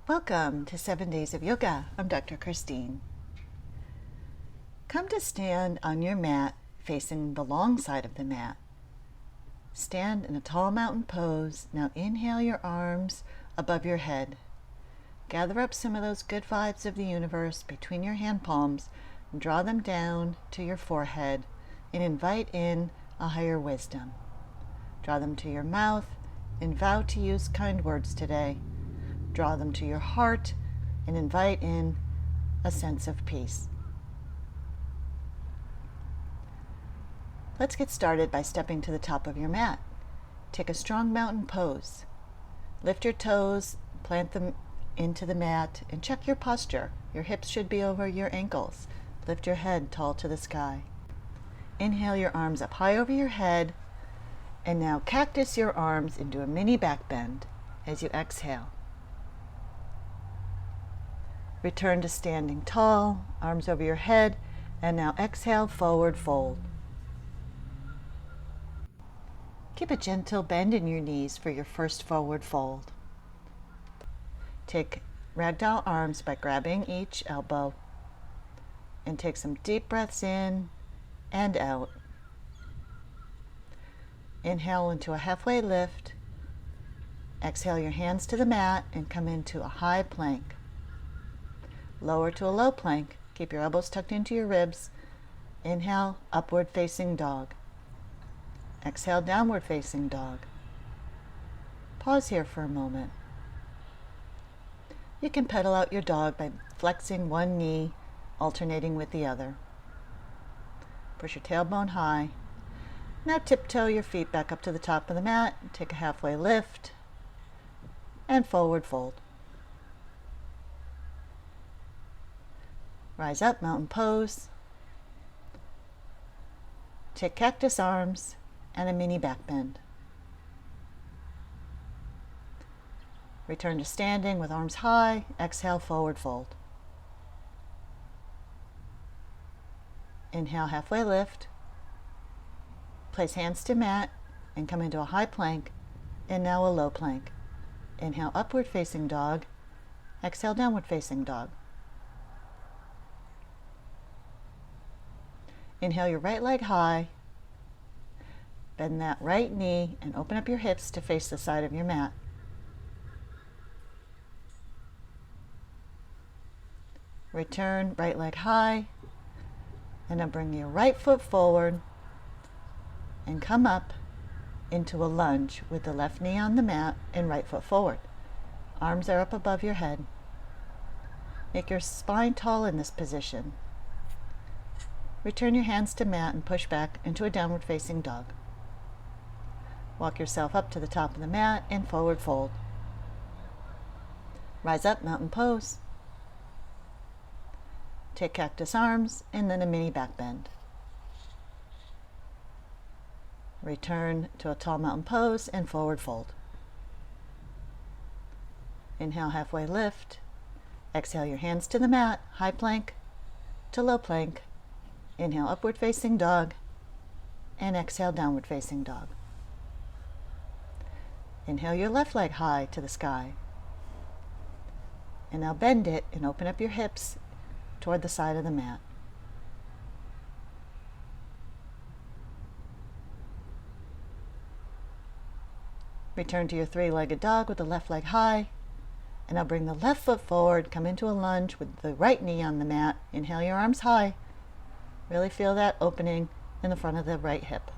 Welcome to 7 Days of Yoga. I'm Dr. Christine. Come to stand on your mat facing the long side of the mat. Stand in a tall mountain pose. Now inhale your arms above your head. Gather up some of those good vibes of the universe between your hand palms and draw them down to your forehead and invite in a higher wisdom. Draw them to your mouth and vow to use kind words today. Draw them to your heart and invite in a sense of peace. Let's get started by stepping to the top of your mat. Take a strong mountain pose. Lift your toes, plant them into the mat, and check your posture. Your hips should be over your ankles. Lift your head tall to the sky. Inhale your arms up high over your head, and now cactus your arms into a mini back bend as you exhale. Return to standing tall, arms over your head, and now exhale, forward fold. Keep a gentle bend in your knees for your first forward fold. Take ragdoll arms by grabbing each elbow and take some deep breaths in and out. Inhale into a halfway lift. Exhale your hands to the mat and come into a high plank. Lower to a low plank. Keep your elbows tucked into your ribs. Inhale, upward facing dog. Exhale, downward facing dog. Pause here for a moment. You can pedal out your dog by flexing one knee, alternating with the other. Push your tailbone high. Now tiptoe your feet back up to the top of the mat. Take a halfway lift and forward fold. Rise up, mountain pose. Take cactus arms and a mini back bend. Return to standing with arms high. Exhale, forward fold. Inhale, halfway lift. Place hands to mat and come into a high plank and now a low plank. Inhale, upward facing dog. Exhale, downward facing dog. Inhale your right leg high. Bend that right knee and open up your hips to face the side of your mat. Return, right leg high. And then bring your right foot forward and come up into a lunge with the left knee on the mat and right foot forward. Arms are up above your head. Make your spine tall in this position. Return your hands to mat and push back into a downward facing dog. Walk yourself up to the top of the mat and forward fold. Rise up, mountain pose. Take cactus arms and then a mini back bend. Return to a tall mountain pose and forward fold. Inhale, halfway lift. Exhale your hands to the mat, high plank to low plank. Inhale, upward facing dog, and exhale, downward facing dog. Inhale your left leg high to the sky. And now bend it and open up your hips toward the side of the mat. Return to your three-legged dog with the left leg high. And now bring the left foot forward, come into a lunge with the right knee on the mat. Inhale your arms high. Really feel that opening in the front of the right hip.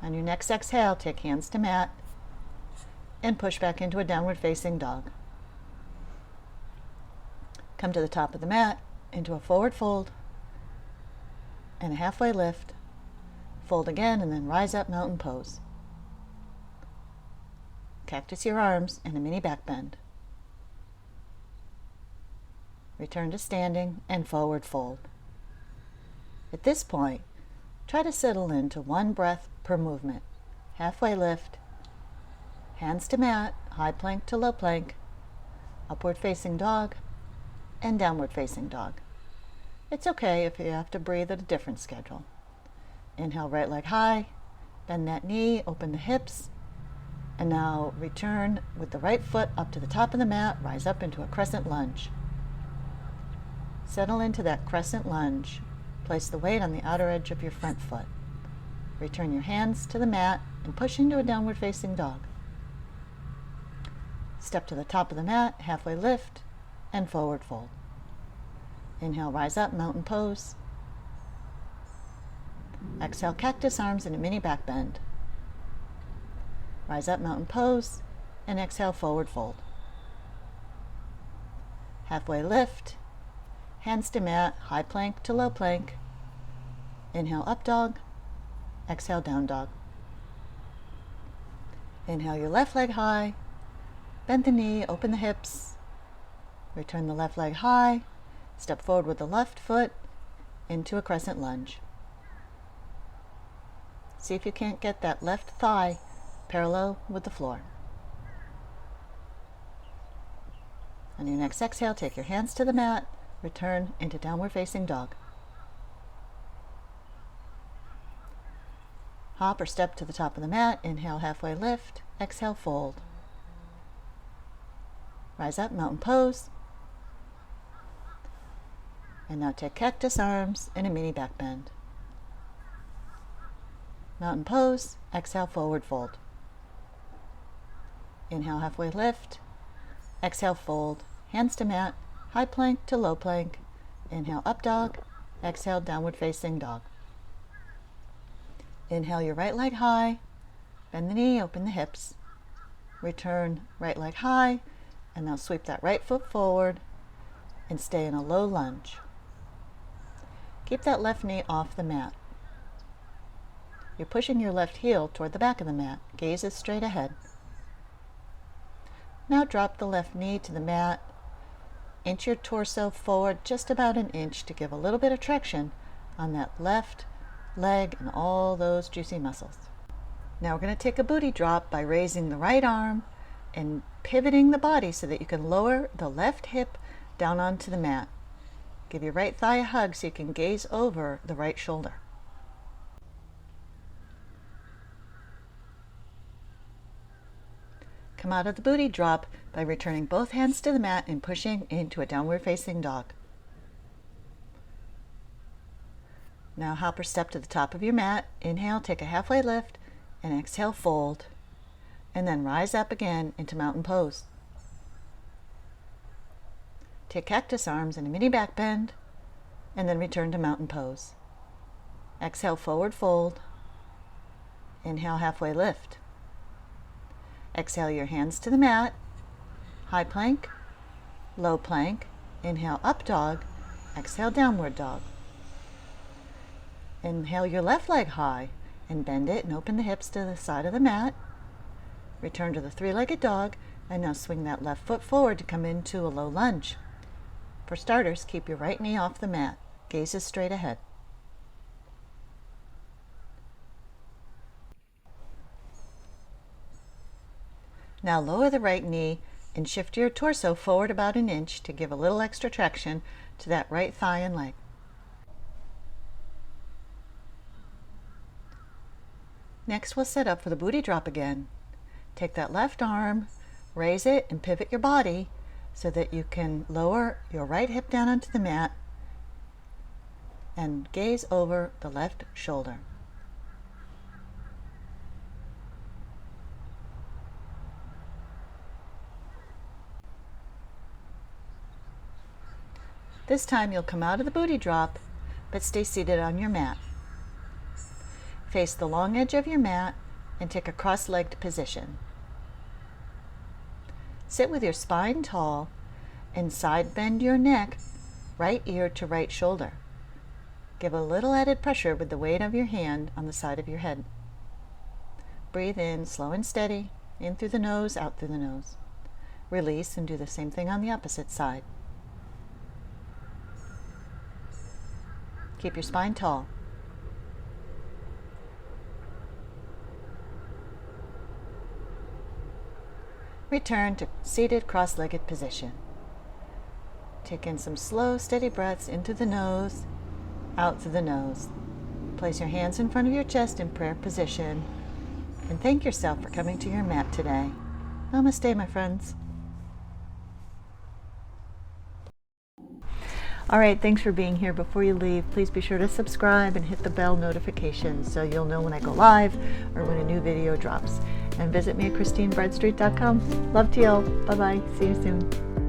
On your next exhale, take hands to mat and push back into a downward facing dog. Come to the top of the mat, into a forward fold and a halfway lift. Fold again and then rise up, mountain pose. Cactus your arms and a mini back bend. Return to standing and forward fold. At this point, try to settle into one breath per movement. Halfway lift, hands to mat, high plank to low plank, upward facing dog, and downward facing dog. It's okay if you have to breathe at a different schedule. Inhale, right leg high. Bend that knee, open the hips, and now return with the right foot up to the top of the mat, rise up into a crescent lunge. Settle into that crescent lunge. Place the weight on the outer edge of your front foot. Return your hands to the mat and push into a downward facing dog. Step to the top of the mat, halfway lift, and forward fold. Inhale, rise up, mountain pose. Exhale, cactus arms and a mini back bend. Rise up, mountain pose, and exhale, forward fold. Halfway lift, hands to mat, high plank to low plank. Inhale, up dog. Exhale, down dog. Inhale your left leg high. Bend the knee, open the hips. Return the left leg high. Step forward with the left foot into a crescent lunge. See if you can't get that left thigh parallel with the floor. On your next exhale, take your hands to the mat. Return into downward facing dog. Hop or step to the top of the mat. Inhale, halfway lift. Exhale, fold. Rise up, mountain pose. And now take cactus arms and a mini back bend. Mountain pose. Exhale, forward fold. Inhale, halfway lift. Exhale, fold. Hands to mat. High plank to low plank. Inhale, up dog. Exhale, downward facing dog. Inhale your right leg high. Bend the knee, open the hips. Return right leg high. And now sweep that right foot forward and stay in a low lunge. Keep that left knee off the mat. You're pushing your left heel toward the back of the mat. Gaze is straight ahead. Now drop the left knee to the mat. Inch your torso forward just about an inch to give a little bit of traction on that left leg and all those juicy muscles. Now we're going to take a booty drop by raising the right arm and pivoting the body so that you can lower the left hip down onto the mat. Give your right thigh a hug so you can gaze over the right shoulder. Come out of the booty drop by returning both hands to the mat and pushing into a downward facing dog. Now hop or step to the top of your mat. Inhale, take a halfway lift, and exhale, fold. And then rise up again into mountain pose. Take cactus arms and a mini back bend, and then return to mountain pose. Exhale, forward fold. Inhale, halfway lift. Exhale your hands to the mat. High plank, low plank. Inhale, up dog. Exhale, downward dog. Inhale your left leg high and bend it and open the hips to the side of the mat. Return to the three-legged dog and now swing that left foot forward to come into a low lunge. For starters, keep your right knee off the mat. Gaze is straight ahead. Now lower the right knee and shift your torso forward about an inch to give a little extra traction to that right thigh and leg. Next, we'll set up for the booty drop again. Take that left arm, raise it, and pivot your body so that you can lower your right hip down onto the mat and gaze over the left shoulder. This time you'll come out of the booty drop, but stay seated on your mat. Face the long edge of your mat and take a cross-legged position. Sit with your spine tall and side bend your neck, right ear to right shoulder. Give a little added pressure with the weight of your hand on the side of your head. Breathe in slow and steady, in through the nose, out through the nose. Release and do the same thing on the opposite side. Keep your spine tall. Return to seated cross-legged position. Take in some slow, steady breaths into the nose, out through the nose. Place your hands in front of your chest in prayer position and thank yourself for coming to your mat today. Namaste, my friends. All right, thanks for being here. Before you leave, please be sure to subscribe and hit the bell notification so you'll know when I go live or when a new video drops. And visit me at ChristineBradstreet.com. Love to y'all. Bye-bye. See you soon.